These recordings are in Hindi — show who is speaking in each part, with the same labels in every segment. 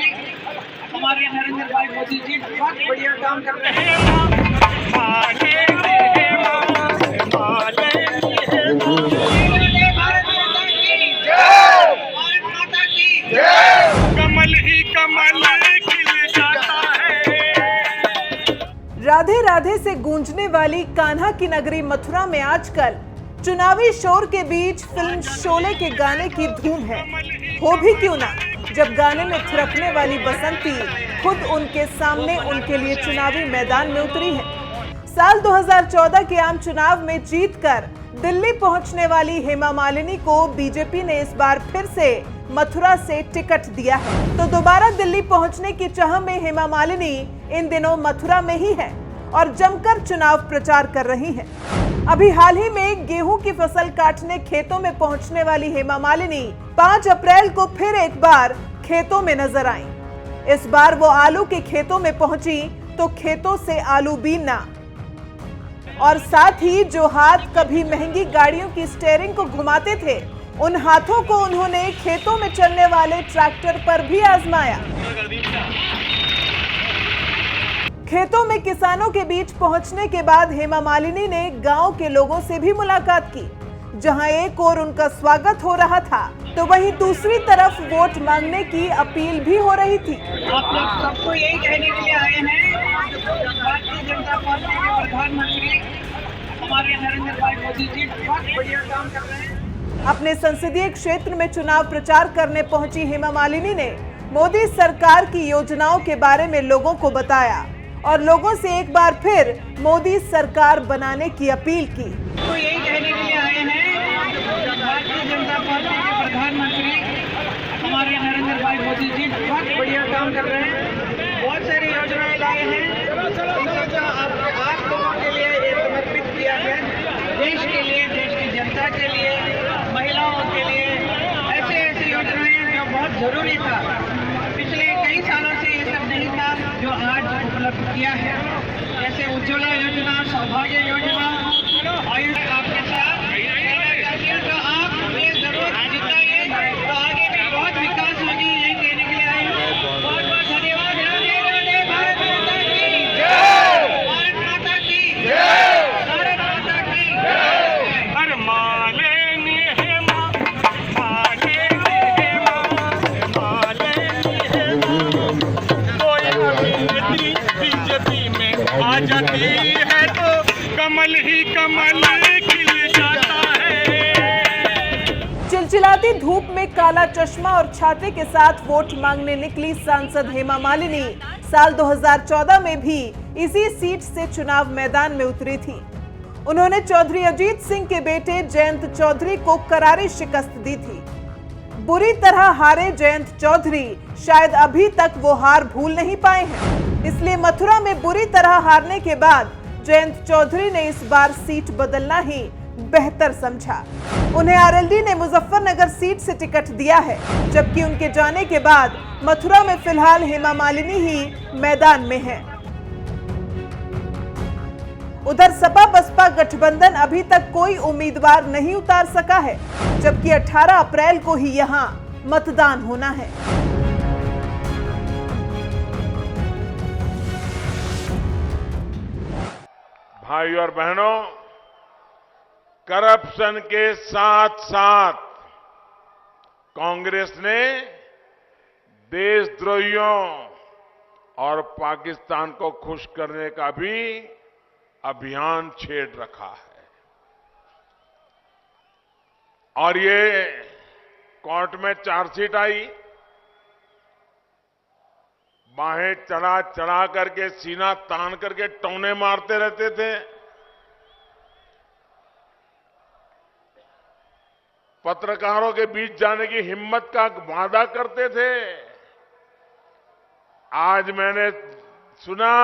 Speaker 1: प्रधानमंत्री हमारे नरेंद्र भाई मोदी जी बहुत बढ़िया काम कर रहे हैं। भारत माता की जय, भारत माता की जय।
Speaker 2: कमल ही कमल खिल जाता है।
Speaker 3: राधे राधे से गूंजने वाली कान्हा की नगरी मथुरा में आजकल चुनावी शोर के बीच फिल्म शोले के गाने की धूम है। हो भी क्यों ना, जब गाने में थिरकने वाली बसंती खुद उनके सामने उनके लिए चुनावी मैदान में उतरी है। साल 2014 के आम चुनाव में जीतकर दिल्ली पहुंचने वाली हेमा मालिनी को बीजेपी ने इस बार फिर से मथुरा से टिकट दिया है, तो दोबारा दिल्ली पहुंचने की चाह में हेमा मालिनी इन दिनों मथुरा में ही है और जमकर चुनाव प्रचार कर रही हैं। अभी हाल ही में गेहूं की फसल काटने खेतों में पहुंचने वाली हेमा मालिनी 5 अप्रैल को फिर एक बार खेतों में नजर आईं। इस बार वो आलू के खेतों में पहुंची तो खेतों से आलू बीनना और साथ ही जो हाथ कभी महंगी गाड़ियों की स्टीयरिंग को घुमाते थे, उन हाथों को उन्होंने खेतों में चलने वाले ट्रैक्टर पर भी आजमाया। खेतों में किसानों के बीच पहुंचने के बाद हेमा मालिनी ने गांव के लोगों से भी मुलाकात की, जहां एक ओर उनका स्वागत हो रहा था तो वहीं दूसरी तरफ वोट मांगने की अपील भी हो रही थी।
Speaker 1: आप लोग सबको यही कहने के लिए आए हैं, भारतीय जनता पार्टी के प्रधानमंत्री हमारे नरेंद्र भाई मोदी जी बहुत बढ़िया काम कर रहे हैं।
Speaker 3: अपने संसदीय क्षेत्र में चुनाव प्रचार करने पहुंची हेमा मालिनी ने मोदी सरकार की योजनाओं के बारे में लोगों को बताया और लोगों से एक बार फिर मोदी सरकार बनाने की अपील की।
Speaker 1: तो यही कहने के लिए आए हैं, भारतीय जनता पार्टी के प्रधानमंत्री हमारे नरेंद्र भाई मोदी जी बहुत बढ़िया काम कर रहे हैं। बहुत सारी योजनाएं लाए हैं, इन सबका आप लोगों के लिए ये समर्पित किया है। देश के लिए, देश की जनता के लिए, महिलाओं के लिए ऐसे ऐसे योजनाएं जो बहुत जरूरी था। पिछले कई सालों से ये सब नहीं था जो आज उपलब्ध किया है, जैसे उज्ज्वला योजना, सौभाग्य योजना, आयुष आपके साथ तो आप ये जरूर जिताइए तो आगे भी बहुत विकास होगी, यही कहने के लिए आए हैं। बहुत बहुत धन्यवाद। भारत माता की जय, भारत माता की जय, भारत माता की जय।
Speaker 2: हर मालिनी हेमा, मालिनी हेमा, मालिनी हेमा। कोई अभिनेत्री बीजेपी में आ जाती है तो कमल ही कमल खिल जाता है।
Speaker 3: चिलचिलाती धूप में काला चश्मा और छाते के साथ वोट मांगने निकली सांसद हेमा मालिनी साल 2014 में भी इसी सीट से चुनाव मैदान में उतरी थी। उन्होंने चौधरी अजीत सिंह के बेटे जयंत चौधरी को करारी शिकस्त दी थी। बुरी तरह हारे जयंत चौधरी शायद अभी तक वो हार भूल नहीं पाए हैं, इसलिए मथुरा में बुरी तरह हारने के बाद जयंत चौधरी ने इस बार सीट बदलना ही बेहतर समझा। उन्हें आरएलडी ने मुजफ्फरनगर सीट से टिकट दिया है, जबकि उनके जाने के बाद मथुरा में फिलहाल हेमा मालिनी ही मैदान में है। उधर सपा बसपा गठबंधन अभी तक कोई उम्मीदवार नहीं उतार सका है, जबकि 18 अप्रैल को ही यहां मतदान होना है।
Speaker 4: भाई और बहनों, करप्शन के साथ साथ कांग्रेस ने देशद्रोहियों और पाकिस्तान को खुश करने का भी अभियान छेड़ रखा है और ये कोर्ट में चार्जशीट आई। बाहें चढ़ा चढ़ा करके, सीना तान करके टौने मारते रहते थे। पत्रकारों के बीच जाने की हिम्मत का वादा करते थे। आज मैंने सुना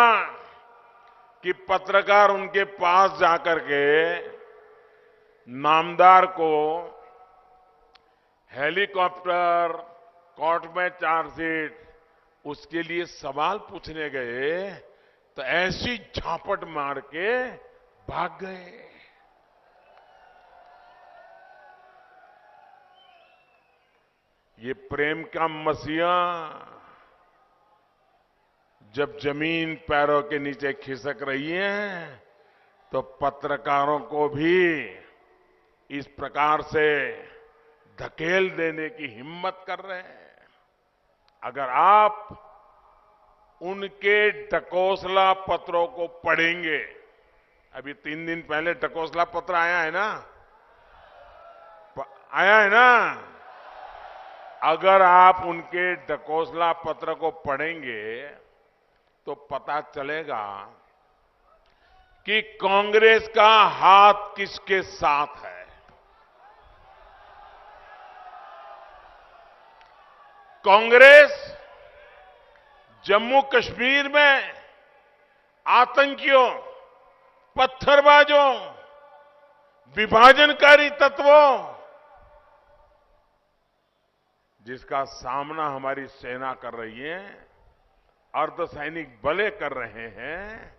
Speaker 4: कि पत्रकार उनके पास जाकर के नामदार को हेलीकॉप्टर, कोर्ट में चार्जशीट, उसके लिए सवाल पूछने गए तो ऐसी झापट मार के भाग गए। ये प्रेम का मसीहा जब जमीन पैरों के नीचे खिसक रही है तो पत्रकारों को भी इस प्रकार से धकेल देने की हिम्मत कर रहे हैं। अगर आप उनके ढकोसला पत्रों को पढ़ेंगे, अभी 3 दिन पहले ढकोसला पत्र आया है ना, आया है ना, अगर आप उनके ढकोसला पत्र को पढ़ेंगे तो पता चलेगा कि कांग्रेस का हाथ किसके साथ है। कांग्रेस जम्मू कश्मीर में आतंकियों, पत्थरबाजों, विभाजनकारी तत्वों, जिसका सामना हमारी सेना कर रही है, अर्धसैनिक बले कर रहे हैं,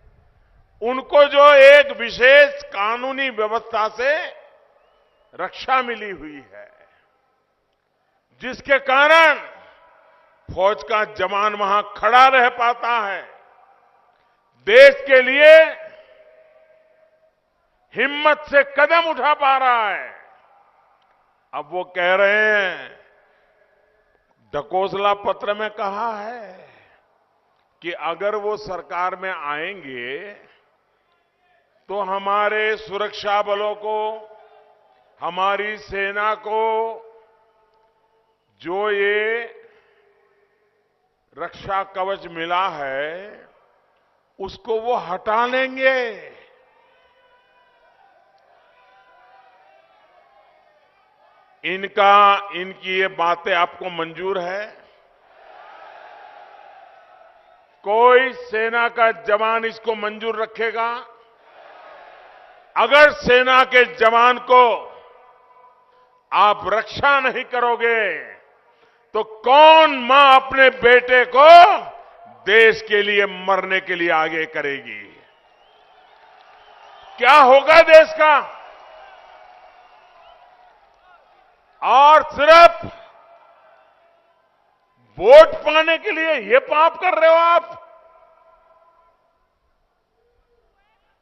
Speaker 4: उनको जो एक विशेष कानूनी व्यवस्था से रक्षा मिली हुई है, जिसके कारण फौज का जवान वहां खड़ा रह पाता है, देश के लिए हिम्मत से कदम उठा पा रहा है। अब वो कह रहे हैं, ढकोसला पत्र में कहा है कि अगर वो सरकार में आएंगे तो हमारे सुरक्षा बलों को, हमारी सेना को जो ये रक्षा कवच मिला है उसको वो हटा लेंगे। इनकी ये बातें आपको मंजूर है? कोई सेना का जवान इसको मंजूर रखेगा? अगर सेना के जवान को आप रक्षा नहीं करोगे तो कौन मां अपने बेटे को देश के लिए मरने के लिए आगे करेगी? क्या होगा देश का? और सिर्फ वोट पाने के लिए ये पाप कर रहे हो आप?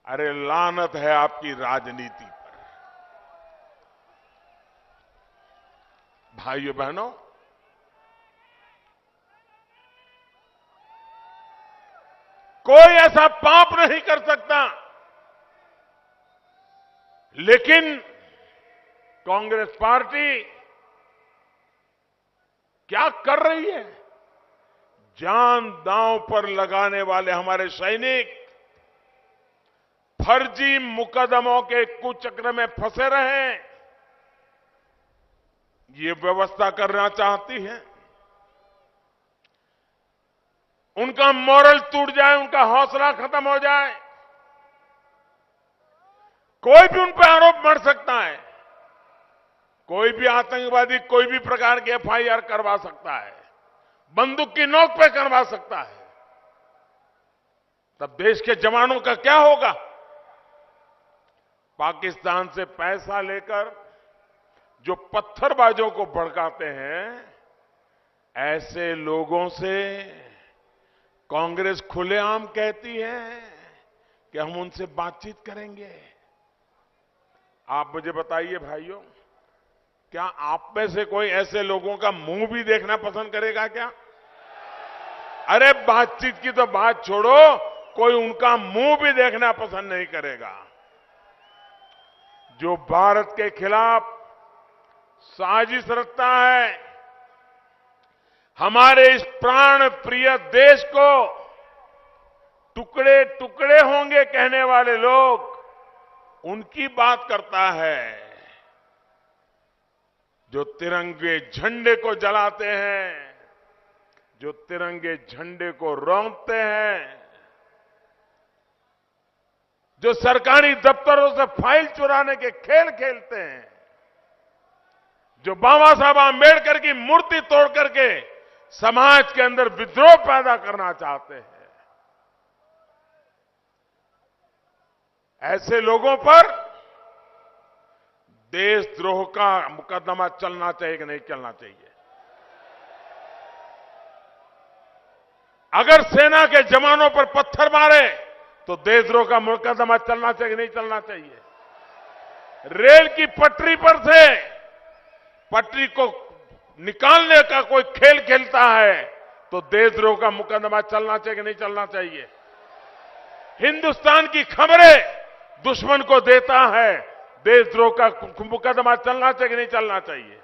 Speaker 4: अरे लानत है आपकी राजनीति पर। भाइयों बहनों, कोई ऐसा पाप नहीं कर सकता, लेकिन कांग्रेस पार्टी क्या कर रही है? जान दांव पर लगाने वाले हमारे सैनिक फर्जी मुकदमों के कुचक्र में फंसे रहे, ये व्यवस्था करना चाहती है। उनका मोरल टूट जाए, उनका हौसला खत्म हो जाए, कोई भी उन पर आरोप मढ़ सकता है, कोई भी आतंकवादी कोई भी प्रकार की एफआईआर करवा सकता है, बंदूक की नोक पे करवा सकता है। तब देश के जवानों का क्या होगा? पाकिस्तान से पैसा लेकर जो पत्थरबाजों को भड़काते हैं, ऐसे लोगों से कांग्रेस खुलेआम कहती है कि हम उनसे बातचीत करेंगे। आप मुझे बताइए भाइयों, क्या आप में से कोई ऐसे लोगों का मुंह भी देखना पसंद करेगा क्या? अरे बातचीत की तो बात छोड़ो, कोई उनका मुंह भी देखना पसंद नहीं करेगा। जो भारत के खिलाफ साजिश रचता है, हमारे इस प्राण प्रिय देश को टुकड़े टुकड़े होंगे कहने वाले लोग, उनकी बात करता है। जो तिरंगे झंडे को जलाते हैं, जो तिरंगे झंडे को रौंदते हैं, जो सरकारी दफ्तरों से फाइल चुराने के खेल खेलते हैं, जो बाबा साहब आंबेडकर की मूर्ति तोड़ करके समाज के अंदर विद्रोह पैदा करना चाहते हैं, ऐसे लोगों पर देशद्रोह का मुकदमा चलना चाहिए कि नहीं चलना चाहिए? अगर सेना के जवानों पर पत्थर मारे तो देशद्रोह का मुकदमा चलना चाहिए, नहीं चलना चाहिए। रेल की पटरी पर से पटरी को निकालने का कोई खेल खेलता है तो देशद्रोह का मुकदमा चलना चाहिए, नहीं चलना चाहिए। हिंदुस्तान की खबरें दुश्मन को देता है, देशद्रोह का मुकदमा चलना चाहिए, नहीं चलना चाहिए।